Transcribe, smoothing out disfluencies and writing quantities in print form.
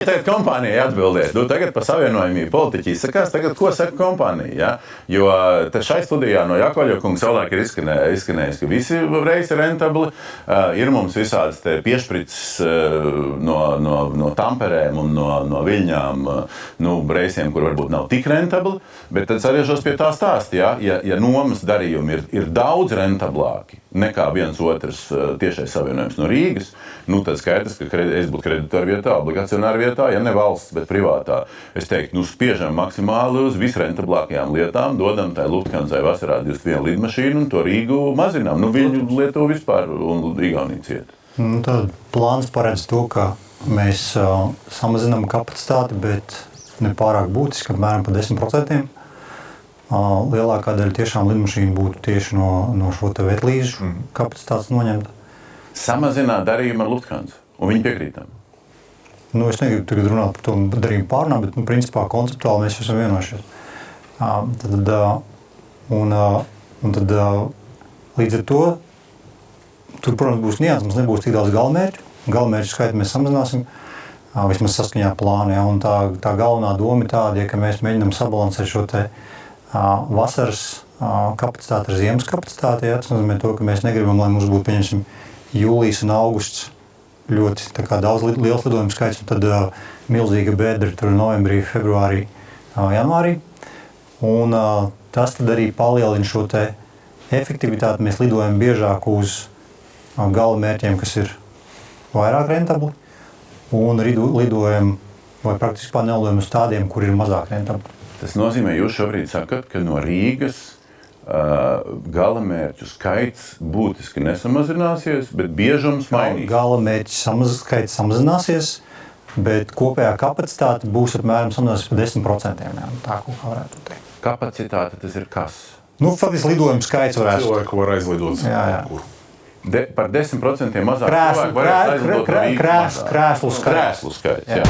Tagad kompānijai atbildēt. Tagad par savienojumību politiķi izsakās, tagad ko saka kompānija? Ja? Jo šai studijā no Jakoļa kunga savulaik ir izskanējis, ka visi reisi ir rentabli. Ir mums visādas piešprices no Tamperēm un no Viļņām, reisiem, kur varbūt nav tik rentabli. Bet tad sariežos pie tā stāsta, ja nomas darījumi ir daudz rentablāki nekā viens otrs tiešais savienojums no Rīgas, tad skaidrs, ka es būtu kreditoru vietā, obligacionāru vietā, ja ne valsts, bet privātā. Es teiktu, spiežam maksimāli uz visrentablākajām lietām, dodam tai Lufthansai vasarā 21 lidmašīnu un to Rīgu mazinām. Viņu Lietuvu vispār un Igauniju ciet. Tad plāns paredz to, ka mēs samazinām kapacitāti, bet ne pārāk būtiski, apmēram par 10%. Lielākā daļa tiešām lidmašīnu būtu tieši no šo te vetlīžu kapacitātes noņemta. Samazināt darījumu ar Lufthansa, un viņi piekrītam. Es negribu tagad runāt par to darījumu pārnām, bet principā konceptuāli mēs esam vienojušies. Tad līdz ar to tur, protams, būs nianses, mums nebūs tik daudz galamērķu. Galamērķu skaitu mēs samazināsim, vismaz saskaņā plānu. Ja, un tā galvenā doma ir tāda, ka mēs mēģinām sabalansēt šo te vasaras kapacitāti ar ziemas kapacitāti. Ja, tas nozīmē to, ka mēs negribam, lai mums būtu, pieņemsim, jūlijas un augusts ļoti daudz liels lidojumu skaits, un tad milzīga bedra tur novembrī, februārī, janvārī. Un tas tad arī palielina šo te efektivitāti. Mēs lidojam biežāk uz gala mērķiem, kas ir vairāk rentabli, un lidojam vai praktiski nelidojam uz tādiem, kur ir mazāk rentabli. Tas nozīmē, jūs šobrīd sakat, ka no Rīgas galamērķu skaits būtiski nesamazināsies, bet biežums mainīsies. Galamērķu skaits samazināsies, bet kopējā kapacitāte būs apmēram samazināsies par 10%. Jā, tā kaut kā varētu teikt. Kapacitāte tas ir kas? Faktiski lidojumu skaits varētu. Cilvēku var aizlidot. Jā. Par 10% mazāk cilvēku varētu aizlidot no Rīgas. Krēslu skaits. Jā.